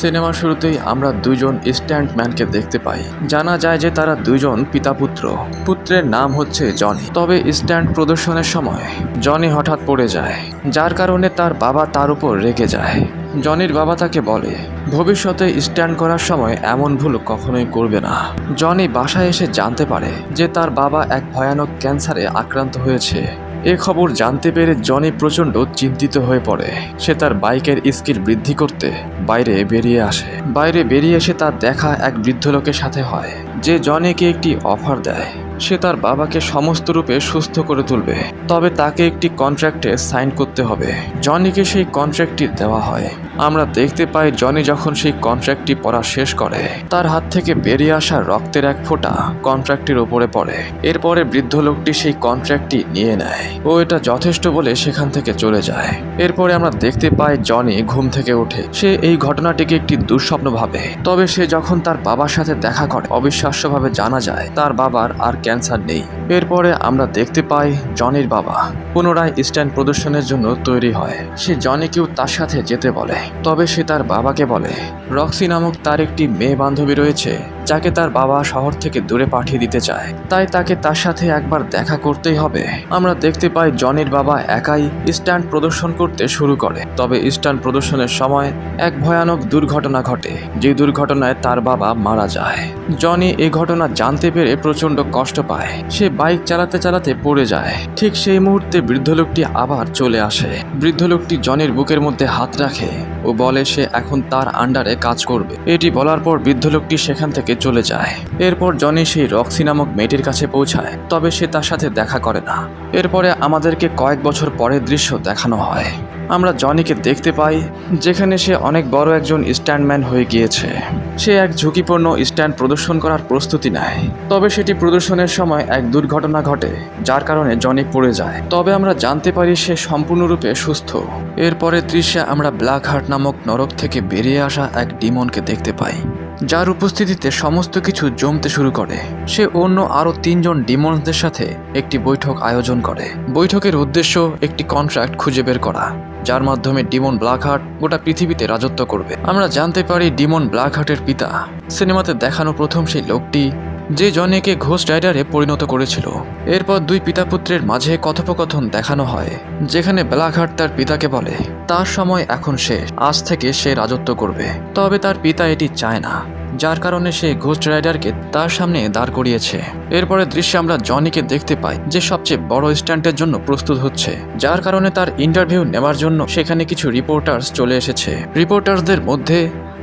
সিনেমার শুরুতেই আমরা দুইজন স্ট্যান্টম্যানকে দেখতে পাই। জানা যায় যে তারা দুইজন পিতা পুত্র। পুত্রের নাম হচ্ছে জনি। তবে স্ট্যান্ট প্রদর্শনের সময় জনি হঠাৎ পড়ে যায়, যার কারণে তার বাবা তার উপর রেগে যায়। জনির বাবা তাকে বলে ভবিষ্যতে স্ট্যান্ড করার সময় এমন ভুল কখনোই করবে না। জনি বাসায় এসে জানতে পারে যে তার বাবা এক ভয়ানক ক্যান্সারে আক্রান্ত হয়েছে। এ খবর জানতে পেরে জনি প্রচণ্ড চিন্তিত হয়ে পড়ে। সে তার বাইকের স্কিল বৃদ্ধি করতে বাইরে বেরিয়ে এসে তার দেখা এক বৃদ্ধ লোকের সাথে হয়, যে জনিকে একটি অফার দেয়। সে তার বাবাকে সমস্ত রূপে সুস্থ করে তুলবে, তবে তাকে একটি কন্ট্রাক্টে সাইন করতে হবে। জনিকে সেই কন্ট্রাক্টটি দেওয়া হয়। আমরা দেখতে পাই জনি যখন সেই কন্ট্রাক্টটি পড়া শেষ করে, তার হাত থেকে বেরিয়ে আসা রক্তের এক ফোঁটা কন্ট্রাক্টের উপরে পড়ে। এরপরে বৃদ্ধ লোকটি সেই কন্ট্রাক্টটি নিয়ে নেয় ও এটা যথেষ্ট বলে সেখান থেকে চলে যায়। এরপরে আমরা দেখতে পাই জনি ঘুম থেকে ওঠে। সে এই ঘটনাটিকে একটি দুঃস্বপ্ন ভাবে। তবে সে যখন তার বাবার সাথে দেখা করে, অবিশ্বাস্যভাবে জানা যায় তার বাবার আর ক্যান্সার নেই। এরপরে আমরা দেখতে পাই জনির বাবা পুনরায় স্ট্যান্ড প্রদর্শনের জন্য তৈরি হয়। সে জনিকেও তার সাথে যেতে বলে। তবে সে তার বাবাকে বলে রক্সি নামক তার একটি মেয়ে বান্ধবী রয়েছে, যাকে তার বাবা শহর থেকে দূরে পাঠিয়ে দিতে চায়, তাই তাকে তার সাথে একবার দেখা করতেই হবে। আমরা দেখতে পাই জনির বাবা একাই স্ট্যান্ড প্রদর্শন করতে শুরু করে। তবে স্ট্যান্ড প্রদর্শনের সময় এক ভয়ানক দুর্ঘটনা ঘটে, যে দুর্ঘটনায় তার বাবা মারা যায়। জনি এই ঘটনা জানতে পেরে প্রচন্ড কষ্ট পায়। সে বাইক চালাতে চালাতে পড়ে যায়। ঠিক সেই মুহূর্তে বৃদ্ধ লোকটি আবার চলে আসে। বৃদ্ধ লোকটি জনির বুকের মধ্যে হাত রাখে ও বলে সে এখন তার আন্ডারে কাজ করবে। এটি বলার পর বৃদ্ধ লোকটি সেখান থেকে চলে যায়। এরপর জনি সেই রক্সি নামক মেয়েটির কাছে পৌঁছায়, তবে সে তার সাথে দেখা করে না। এরপরে আমাদেরকে কয়েক বছর পরের দৃশ্য দেখানো হয়। আমরা জনিকে দেখতে পাই যেখানে সে অনেক বড় একজন স্ট্যান্ডম্যান হয়ে গিয়েছে। সে এক ঝুঁকিপূর্ণ স্ট্যান্ড প্রদর্শন করার প্রস্তুতি নেয়। তবে সেটি প্রদর্শনের সময় এক দুর্ঘটনা ঘটে, যার কারণে জনি পড়ে যায়। তবে আমরা জানতে পারি সে সম্পূর্ণরূপে সুস্থ। এরপরের দৃশ্যে আমরা ব্ল্যাক হার্ট নামক নরক থেকে বেরিয়ে আসা এক ডিমনকে দেখতে পাই, যার উপস্থিতিতে সমস্ত কিছু জমতে শুরু করে। সে অন্য আরও 3 জন ডিমনসদের সাথে একটি বৈঠক আয়োজন করে। বৈঠকের উদ্দেশ্য একটি কন্ট্রাক্ট খুঁজে বের করা, যার মাধ্যমে ডিমন ব্ল্যাক হার্ট গোটা পৃথিবীতে রাজত্ব করবে। আমরা জানতে পারি ডিমন ব্ল্যাক হার্টের পিতা সিনেমাতে দেখানো প্রথম সেই লোকটি, যে জনিকে ঘোস্ট রাইডারে পরিণত করেছিল। এরপর দুই পিতা পুত্রের মাঝে কথোপকথন দেখানো হয়, যেখানে ব্ল্যাক হার্ট তার পিতাকে বলে তার সময় এখন শেষ, আজ থেকে সে রাজত্ব করবে। তবে তার পিতা এটি চায় না, যার কারণে সে ঘোস্ট রাইডারকে তার সামনে দাঁড় করিয়েছে। এরপরে দৃশ্যে আমরা জনিকে দেখতে পাই যে সবচেয়ে বড় স্ট্যান্ডের জন্য প্রস্তুত হচ্ছে, যার কারণে তার ইন্টারভিউ নেওয়ার জন্য সেখানে কিছু রিপোর্টার্স চলে এসেছে। রিপোর্টার্সদের মধ্যে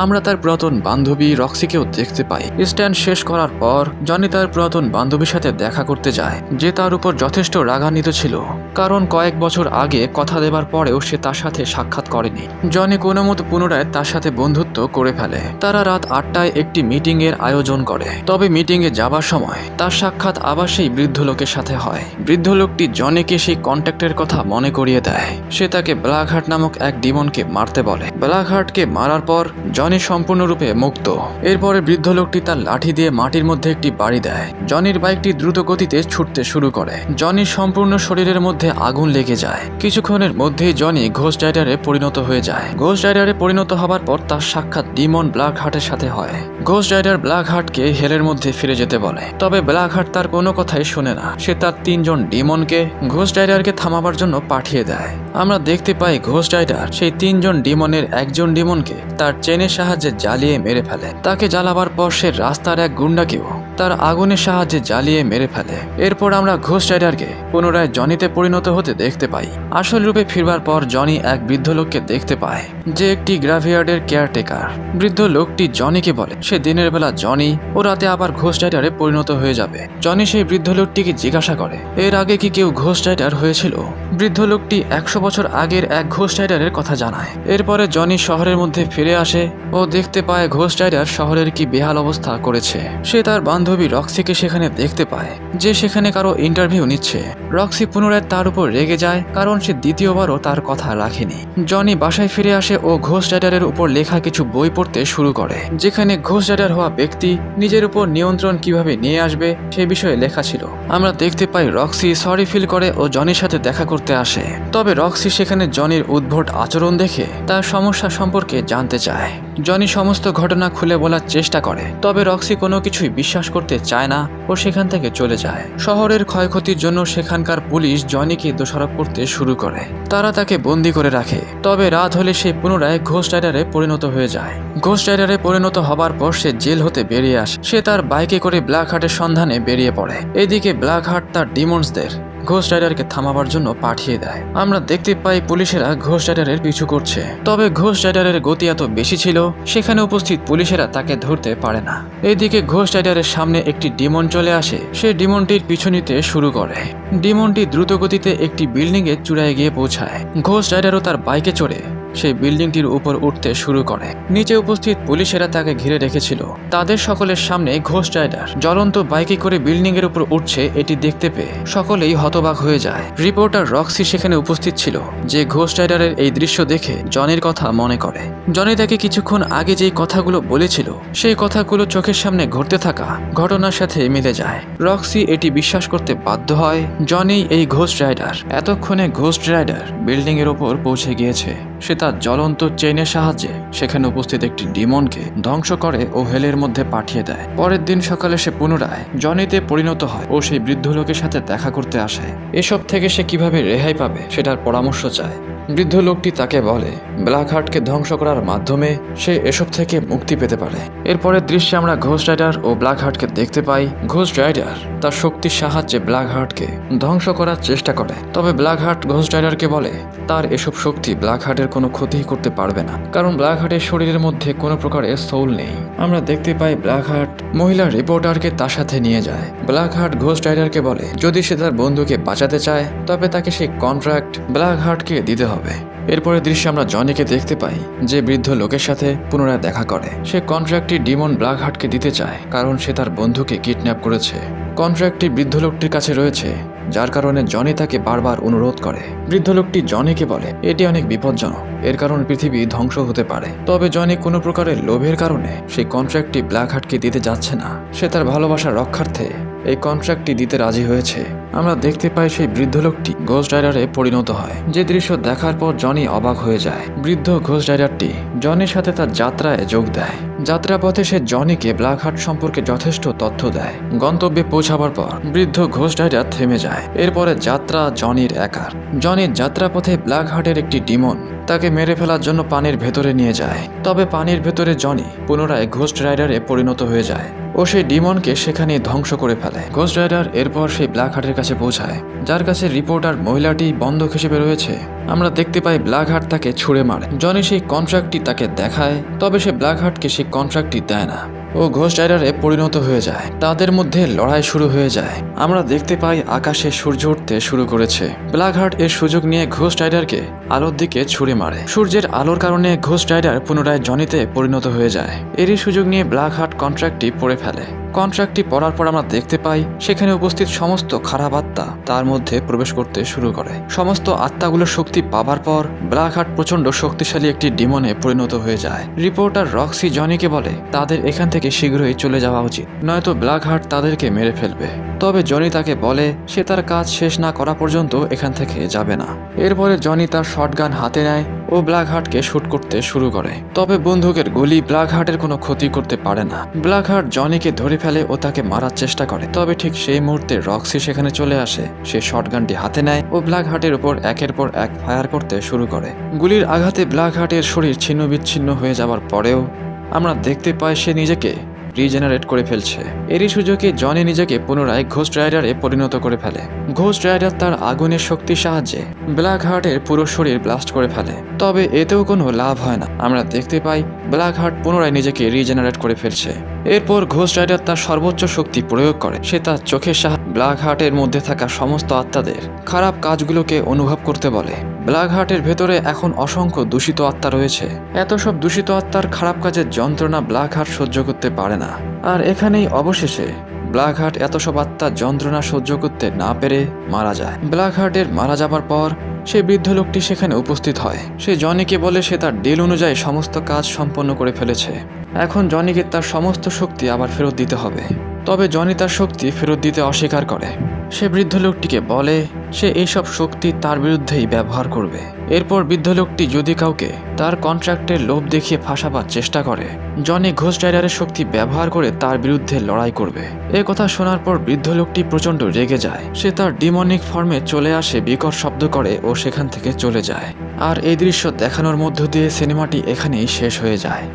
আমরা তার পুরাতন বান্ধবী রক্সিকেও দেখতে পাই। স্ট্যান্ড শেষ করার পর জনি তার পুরাতন বান্ধবীর সাথে দেখা করতে যায়, যে তার উপর যথেষ্ট রাগান্বিত ছিল, কারণ কয়েক বছর আগে কথা দেবার পরেও সে তার সাথে সাক্ষাৎ করেনি। জনি কোনো মতো পুনরায় তার সাথে বন্ধুত্ব করে ফেলে। তারা রাত 8টায় একটি মিটিং এর আয়োজন করে। তবে মিটিং এ যাবার সময় তার সাক্ষাৎ আবার সেই বৃদ্ধ লোকের সাথে হয়। বৃদ্ধ লোকটি জনিকে সেই কন্ট্যাক্টের কথা মনে করিয়ে দেয়। সে তাকে ব্ল্যাক হার্ট নামক এক ডিমনকে মারতে বলে। ব্ল্যাক হার্টকে মারার পর জনি সম্পূর্ণরূপে মুক্ত। এরপরে বৃদ্ধ লোকটি তার লাঠি দিয়ে মাটির মধ্যে একটি বাড়ি দেয়। জনির বাইকটি দ্রুত গতিতে ছুটতে শুরু করে। জনির সম্পূর্ণ শরীরের মধ্যে আগুন লেগে যায়। কিছুক্ষণের মধ্যেই জনি ঘোস্ট রাইডারে পরিণত হয়ে যায়। ঘোস্ট রাইডারে পরিণত হবার পর তার সাক্ষাৎ ডিমন ব্ল্যাক হার্টের সাথে হয়। ঘোস্ট রাইডার ব্ল্যাক হার্টকে হেলের মধ্যে ফিরে যেতে বলে। তবে ব্ল্যাক হার্ট তার কোনো কথাই শোনে না। সে তার 3 জন ডিমনকে ঘোস্ট রাইডারকে থামাবার জন্য পাঠিয়ে দেয়। আমরা দেখতে পাই ঘোস্ট রাইডার সেই 3 জন ডিমনের একজন ডিমনকে তার চেনের সাহায্যে জ্বালিয়ে মেরে ফেলে। তাকে জ্বালাবার পর সে রাস্তার এক গুন্ডাকেও তার আগুনের সাহায্যে জ্বালিয়ে মেরে ফেলে। এরপর আমরা ঘোস্ট রাইডারকে পুনরায় জনিতে পরিণত হতে দেখতে পাই। আসল রূপে ফিরবার পর জনি এক বৃদ্ধ লোককে দেখতে পায়, যে একটি গ্রাভইয়ার্ডের কেয়ারটেকার। বৃদ্ধ লোকটি জনিকে বলে সে দিনের বেলা জনি ও রাতে আবার ঘোস্ট রাইডারে পরিণত হয়ে যাবে। জনি সেই বৃদ্ধ লোকটিকে জিজ্ঞাসা করে এর আগে কি কেউ ঘোস্ট রাইডার হয়েছিল। বৃদ্ধ লোকটি 100 বছর আগের এক ঘোস্ট রাইডারের কথা জানায়। এরপরে জনি শহরের মধ্যে ফিরে আসে ও দেখতে পায় ঘোস্ট রাইডার শহরের কি বেহাল অবস্থা করেছে। সে তার বান্ধবী রক্সিকে সেখানে দেখতে পায়, যে সেখানে কারো ইন্টারভিউ নিচ্ছে। রক্সি পুনরায় তার উপর রেগে যায়, কারণ সে দ্বিতীয়বারও তার কথা রাখেনি। জনি বাসায় ফিরে আসে আসে ও ঘোস্ট রাইডারের উপর লেখা কিছু বই পড়তে শুরু করে, যেখানে ঘোস্ট রাইডার হওয়া ব্যক্তি নিজের উপর নিয়ন্ত্রণ কিভাবে নিয়ে আসবে সে বিষয়ে লেখা ছিল। আমরা দেখতে পাই রক্সি সরি ফিল করে ও জনির সাথে দেখা করতে আসে। তবে রক্সি সেখানে জনির উদ্ভট আচরণ দেখে তার সমস্যা সম্পর্কে জানতে চায়। জনি সমস্ত ঘটনা খুলে বলার চেষ্টা করে, তবে রক্সি কোনো কিছুই বিশ্বাস করতে চায় না ও সেখান থেকে চলে যায়। শহরের ক্ষয়ক্ষতির জন্য সেখানকার পুলিশ জনিকে দোষারোপ করতে শুরু করে। তারা তাকে বন্দি করে রাখে। তবে রাত হলে সে পুনরায় ঘোস্ট রাইডারে পরিণত হয়ে যায়। ঘোস্ট রাইডারে পরিণত হবার পর সে জেল হতে বেরিয়ে আসে। সে তার বাইকে করে ব্ল্যাক হার্টের সন্ধানে বেরিয়ে পড়ে। এদিকে ব্ল্যাক হার্ট তার ডিমন্সদের ঘোস্ট রাইডারকে থামাবার জন্য পাঠিয়ে দেয়। আমরা দেখতে পাই পুলিশেরা ঘোস্ট রাইডারের পিছু করছে। তবে ঘোস্ট রাইডারের গতি এত বেশি ছিল সেখানে উপস্থিত পুলিশেরা তাকে ধরতে পারে না। এদিকে ঘোস্ট রাইডারের সামনে একটি ডিমন চলে আসে। সে ডিমনটির পিছু নিতে শুরু করে। ডিমনটি দ্রুত গতিতে একটি বিল্ডিং এর চূড়ায় গিয়ে পৌঁছায়। ঘোস্ট রাইডারও তার বাইকে চড়ে সেই বিল্ডিংটির উপর উঠতে শুরু করে। নিচে উপস্থিত পুলিশেরা তাকে ঘিরে রেখেছিল। তাদের সকলের সামনে ঘোস্ট রাইডার জ্বলন্ত বাইকে করে বিল্ডিং এর উপর উঠছে এটি দেখতে পেয়ে সকলেই হতবাক হয়ে যায়। রিপোর্টার রক্সি সেখানে উপস্থিত ছিল, যে ঘোস্ট রাইডারের এই দৃশ্য দেখে জনির কথা মনে করে। জনি তাকে কিছুক্ষণ আগে যেই কথাগুলো বলেছিল সেই কথাগুলো চোখের সামনে ঘটতে থাকা ঘটনার সাথে মিলে যায়। রক্সি এটি বিশ্বাস করতে বাধ্য হয় জনি এই ঘোস্ট রাইডার। এতক্ষণে ঘোস্ট রাইডার বিল্ডিং এর উপর পৌঁছে গিয়েছে। সে তার জ্বলন্ত চেইনের সাহায্যে সেখানে উপস্থিত একটি ডিমনকে ধ্বংস করে ও হেলের মধ্যে পাঠিয়ে দেয়। পরের দিন সকালে সে পুনরায় জনিতে পরিণত হয় ও সেই বৃদ্ধ লোকের সাথে দেখা করতে আসে। এসব থেকে সে কিভাবে রেহাই পাবে সেটার পরামর্শ চায়। বৃদ্ধ লোকটি তাকে বলে ব্ল্যাক হার্টকে ধ্বংস করার মাধ্যমে সে এসব থেকে মুক্তি পেতে পারে। এরপরের দৃশ্যে আমরা ঘোস্ট রাইডার ও ব্ল্যাক হার্টকে দেখতে পাই। ঘোস্ট রাইডার তার শক্তির সাহায্যে ব্ল্যাক হার্টকে ধ্বংস করার চেষ্টা করে। তবে ব্ল্যাক হার্ট ঘোস্ট রাইডারকে বলে তার এসব শক্তি ব্ল্যাক হার্টের কোনো ক্ষতি করতে পারবে না, কারণ ব্ল্যাক হার্টের শরীরের মধ্যে কোনো প্রকারের সোল নেই। আমরা দেখতে পাই ব্ল্যাক হার্ট মহিলা রিপোর্টারকে তার সাথে নিয়ে যায়। ব্ল্যাক হার্ট ঘোস্ট রাইডারকে বলে যদি সে তার বন্ধুকে বাঁচাতে চায় তবে তাকে সেই কন্ট্রাক্ট ব্ল্যাক হার্টকে দিতে হবে। এরপরে দৃশ্যে আমরা জনিকে দেখতে পাই, যে বৃদ্ধ লোকের সাথে পুনরায় দেখা করে। সে কন্ট্রাক্টটি ডিমন ব্ল্যাক হার্টকে দিতে চায়, কারণ সে তার বন্ধুকে কিডন্যাপ করেছে। কন্ট্রাক্টটি বৃদ্ধ লোকটির কাছে রয়েছে, যার কারণে জনি তাকে বারবার অনুরোধ করে। বৃদ্ধ লোকটি জনিকে বলে এটি অনেক বিপজ্জনক, এর কারণে পৃথিবী ধ্বংস হতে পারে। তবে জনি কোনো প্রকারের লোভের কারণে সেই কন্ট্রাক্টটি ব্ল্যাক হার্টকে দিতে যাচ্ছে না। সে তার ভালোবাসার রক্ষার্থে এই কন্ট্রাক্টটি দিতে রাজি হয়েছে। আমরা দেখতে পাই সেই বৃদ্ধ লোকটি ঘোস্ট রাইডারে পরিণত হয়। যে দৃশ্য দেখার পর জনি অবাক হয়ে যায়। বৃদ্ধ ঘোস্ট রাইডারটি জনির সাথে তার যাত্রায় যোগ দেয়। যাত্রাপথে সে জনিকে ব্ল্যাক হার্ট সম্পর্কে যথেষ্ট তথ্য দেয়। গন্তব্যে পৌঁছাবার পর বৃদ্ধ ঘোস্ট রাইডার থেমে যায়। এরপরে যাত্রা জনির একার। জনির যাত্রাপথে ব্ল্যাক হার্টের একটি ডিমন তাকে মেরে ফেলার জন্য পানির ভেতরে নিয়ে যায়। তবে পানির ভেতরে জনি পুনরায় ঘোস্ট রাইডারে পরিণত হয়ে যায় ও সেই ডিমনকে সেখানে ধ্বংস করে ফেলে। ঘোস্ট রাইডার এরপর সেই ব্ল্যাক হার্টের কাছে পৌঁছায়, যার কাছে রিপোর্টার মহিলাটি বন্ধক হিসেবে রয়েছে। আমরা দেখতে পাই ব্ল্যাক হার্ট তাকে ছুঁড়ে মারে। জনি সেই কন্ট্রাক্টটি তাকে দেখায়, তবে সে ব্ল্যাক হার্টকে সেই কন্ট্রাক্টটি দেয় না ও ঘোস্ট রাইডারে পরিণত হয়ে যায়। তাদের মধ্যে লড়াই শুরু হয়ে যায়। আমরা দেখতে পাই আকাশে সূর্য উঠতে শুরু করেছে। ব্ল্যাক হার্ট এর সুযোগ নিয়ে ঘোস্ট রাইডারকে আলোর দিকে ছুঁড়ে মারে। সূর্যের আলোর কারণে ঘোস্ট রাইডার পুনরায় জনিতে পরিণত হয়ে যায়। এরই সুযোগ নিয়ে ব্ল্যাক হার্ট কন্ট্রাক্টটি পড়ে ফেলে। কন্ট্রাক্টটি পড়ার পর আমরা দেখতে পাই সেখানে উপস্থিত সমস্ত খারাপ আত্মা তার মধ্যে প্রবেশ করতে শুরু করে। সমস্ত আত্মাগুলোর শক্তি পাবার পর ব্ল্যাক হার্ট প্রচন্ড শক্তিশালী একটি ডিমনে পরিণত হয়ে যায়। রিপোর্টার রক্সি জনিকে বলে তাদের এখান থেকে শীঘ্রই চলে যাওয়া উচিত, নয়তো ব্ল্যাক হার্ট তাদেরকে মেরে ফেলবে। তবে জনি তাকে বলে সে তার কাজ শেষ না করা পর্যন্ত এখান থেকে যাবে না। এরপরে জনি তার শটগান হাতে নেয় ও ব্ল্যাক হার্টকে শুট করতে শুরু করে। তবে বন্দুকের গুলি ব্ল্যাক হার্টের কোনো ক্ষতি করতে পারে না। ব্ল্যাক হার্ট জনিকে ধরে ফেলে ও তাকে মারার চেষ্টা করে। তবে ঠিক সেই মুহূর্তে রক্সি সেখানে চলে আসে। সে শটগানটি হাতে নেয় ও ব্ল্যাক হার্টের উপর একের পর এক ফায়ার করতে শুরু করে। গুলির আঘাতে ব্ল্যাক হার্টের শরীর ছিন্ন বিচ্ছিন্ন হয়ে যাওয়ার পরেও আমরা দেখতে পাই সে নিজেকে রিজেনারেট করে ফেলছে। এরই সুযোগে জনি নিজেকে পুনরায় ঘোস্ট রাইডারে পরিণত করে ফেলে। ঘোস্ট রাইডার তার আগুনের শক্তির সাহায্যে ব্ল্যাক হার্টের পুরো শরীর ব্লাস্ট করে ফেলে। তবে এতেও কোনো লাভ হয় না। আমরা দেখতে পাই ব্ল্যাক হার্ট পুনরায় নিজেকে রিজেনারেট করে ফেলছে। এরপর ঘোস্ট রাইডার তার সর্বোচ্চ শক্তি প্রয়োগ করে। সে তার চোখের সাহায্যে ব্ল্যাক হার্টের মধ্যে থাকা সমস্ত আত্মাদের খারাপ কাজগুলোকে অনুভব করতে বলে। ব্ল্যাক হার্টের ভেতরে এখন অসংখ্য দূষিত আত্মা রয়েছে। এত সব দূষিত আত্মার খারাপ কাজের যন্ত্রণা ব্ল্যাক হার্ট সহ্য করতে পারে না। আর এখানেই অবশেষে ব্ল্যাক হার্ট এত সব আত্মার যন্ত্রণা সহ্য করতে না পেরে মারা যায়। ব্ল্যাক হার্টের মারা যাবার পর সেই বৃদ্ধ লোকটি সেখানে উপস্থিত হয়। সে জনিকে বলে সে তার ডিল অনুযায়ী সমস্ত কাজ সম্পন্ন করে ফেলেছে। এখন জনিকে তার সমস্ত শক্তি আবার ফেরত দিতে হবে। তবে জনি তার শক্তি ফেরত দিতে অস্বীকার করে। সে বৃদ্ধ লোকটিকে বলে সে এইসব শক্তি তার বিরুদ্ধেই ব্যবহার করবে। এরপর বৃদ্ধ লোকটি যদি কাউকে তার কন্ট্রাক্টের লোভ দেখিয়ে ফাঁসাবার চেষ্টা করে, জনি ঘোস্ট রাইডারের শক্তি ব্যবহার করে তার বিরুদ্ধে লড়াই করবে। এ কথা শোনার পর বৃদ্ধ লোকটি প্রচণ্ড রেগে যায়। সে তার ডিমনিক ফর্মে চলে আসে, বিকট শব্দ করে ও সেখান থেকে চলে যায়। আর এই দৃশ্য দেখানোর মধ্য দিয়ে সিনেমাটি এখানেই শেষ হয়ে যায়।